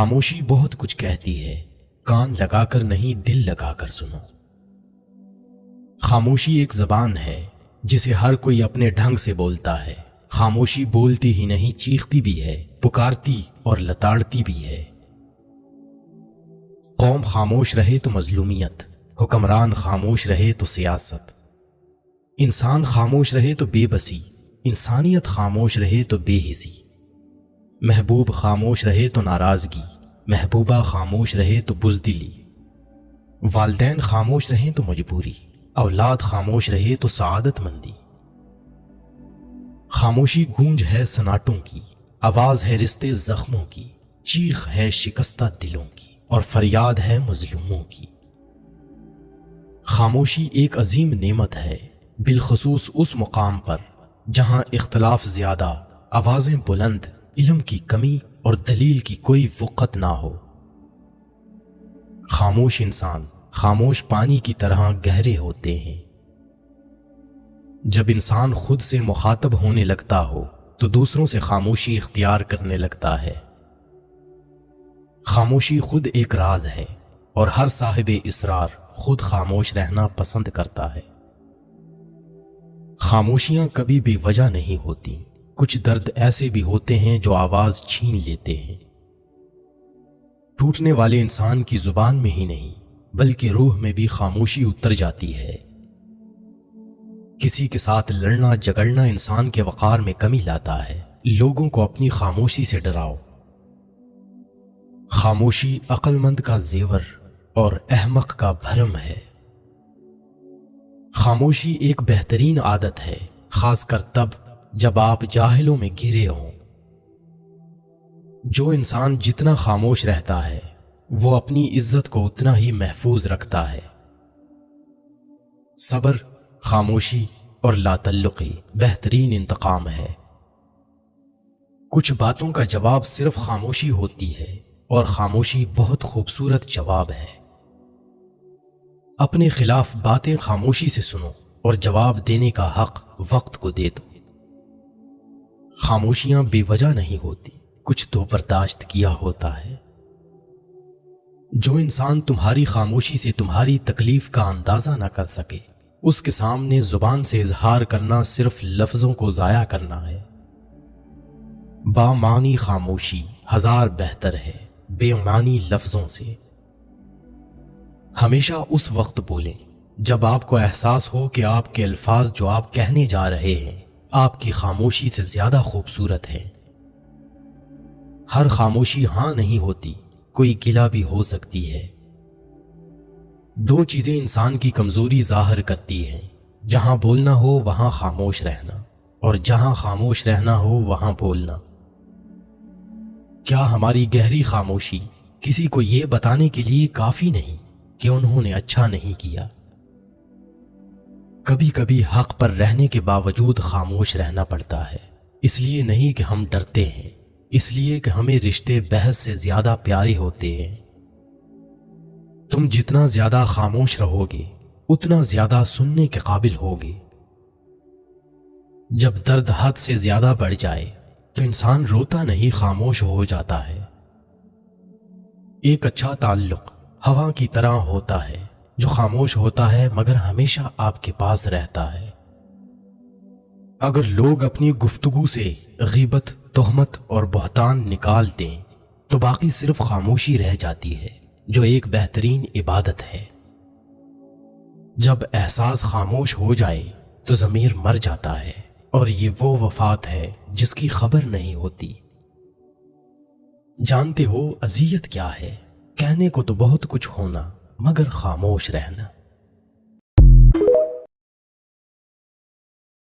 خاموشی بہت کچھ کہتی ہے، کان لگا کر نہیں دل لگا کر سنو۔ خاموشی ایک زبان ہے جسے ہر کوئی اپنے ڈھنگ سے بولتا ہے۔ خاموشی بولتی ہی نہیں، چیختی بھی ہے، پکارتی اور لتاڑتی بھی ہے۔ قوم خاموش رہے تو مظلومیت، حکمران خاموش رہے تو سیاست، انسان خاموش رہے تو بے بسی، انسانیت خاموش رہے تو بے حسی، محبوب خاموش رہے تو ناراضگی، محبوبہ خاموش رہے تو بزدلی، والدین خاموش رہیں تو مجبوری، اولاد خاموش رہے تو سعادت مندی۔ خاموشی گونج ہے سناٹوں کی، آواز ہے رشتے زخموں کی، چیخ ہے شکستہ دلوں کی، اور فریاد ہے مظلوموں کی۔ خاموشی ایک عظیم نعمت ہے، بالخصوص اس مقام پر جہاں اختلاف زیادہ، آوازیں بلند، علم کی کمی اور دلیل کی کوئی وقت نہ ہو۔ خاموش انسان خاموش پانی کی طرح گہرے ہوتے ہیں۔ جب انسان خود سے مخاطب ہونے لگتا ہو تو دوسروں سے خاموشی اختیار کرنے لگتا ہے۔ خاموشی خود ایک راز ہے اور ہر صاحب اسرار خود خاموش رہنا پسند کرتا ہے۔ خاموشیاں کبھی بے وجہ نہیں ہوتی، کچھ درد ایسے بھی ہوتے ہیں جو آواز چھین لیتے ہیں۔ ٹوٹنے والے انسان کی زبان میں ہی نہیں بلکہ روح میں بھی خاموشی اتر جاتی ہے۔ کسی کے ساتھ لڑنا جھگڑنا انسان کے وقار میں کمی لاتا ہے۔ لوگوں کو اپنی خاموشی سے ڈراؤ۔ خاموشی عقل مند کا زیور اور احمق کا بھرم ہے۔ خاموشی ایک بہترین عادت ہے، خاص کر تب جب آپ جاہلوں میں گھرے ہوں۔ جو انسان جتنا خاموش رہتا ہے وہ اپنی عزت کو اتنا ہی محفوظ رکھتا ہے۔ صبر، خاموشی اور لا تعلقی بہترین انتقام ہے۔ کچھ باتوں کا جواب صرف خاموشی ہوتی ہے، اور خاموشی بہت خوبصورت جواب ہے۔ اپنے خلاف باتیں خاموشی سے سنو اور جواب دینے کا حق وقت کو دے دو۔ خاموشیاں بے وجہ نہیں ہوتی، کچھ تو برداشت کیا ہوتا ہے۔ جو انسان تمہاری خاموشی سے تمہاری تکلیف کا اندازہ نہ کر سکے، اس کے سامنے زبان سے اظہار کرنا صرف لفظوں کو ضائع کرنا ہے۔ بامعنی خاموشی ہزار بہتر ہے بے معنی لفظوں سے۔ ہمیشہ اس وقت بولیں جب آپ کو احساس ہو کہ آپ کے الفاظ جو آپ کہنے جا رہے ہیں آپ کی خاموشی سے زیادہ خوبصورت ہیں۔ ہر خاموشی ہاں نہیں ہوتی، کوئی گلہ بھی ہو سکتی ہے۔ دو چیزیں انسان کی کمزوری ظاہر کرتی ہیں، جہاں بولنا ہو وہاں خاموش رہنا، اور جہاں خاموش رہنا ہو وہاں بولنا۔ کیا ہماری گہری خاموشی کسی کو یہ بتانے کے لیے کافی نہیں کہ انہوں نے اچھا نہیں کیا؟ کبھی کبھی حق پر رہنے کے باوجود خاموش رہنا پڑتا ہے، اس لیے نہیں کہ ہم ڈرتے ہیں، اس لیے کہ ہمیں رشتے بحث سے زیادہ پیارے ہوتے ہیں۔ تم جتنا زیادہ خاموش رہو گے اتنا زیادہ سننے کے قابل ہوگے۔ جب درد حد سے زیادہ بڑھ جائے تو انسان روتا نہیں، خاموش ہو جاتا ہے۔ ایک اچھا تعلق ہوا کی طرح ہوتا ہے جو خاموش ہوتا ہے مگر ہمیشہ آپ کے پاس رہتا ہے۔ اگر لوگ اپنی گفتگو سے غیبت، تہمت اور بہتان نکال دیں تو باقی صرف خاموشی رہ جاتی ہے، جو ایک بہترین عبادت ہے۔ جب احساس خاموش ہو جائے تو ضمیر مر جاتا ہے، اور یہ وہ وفات ہے جس کی خبر نہیں ہوتی۔ جانتے ہو اذیت کیا ہے؟ کہنے کو تو بہت کچھ ہونا مگر خاموش رہنا۔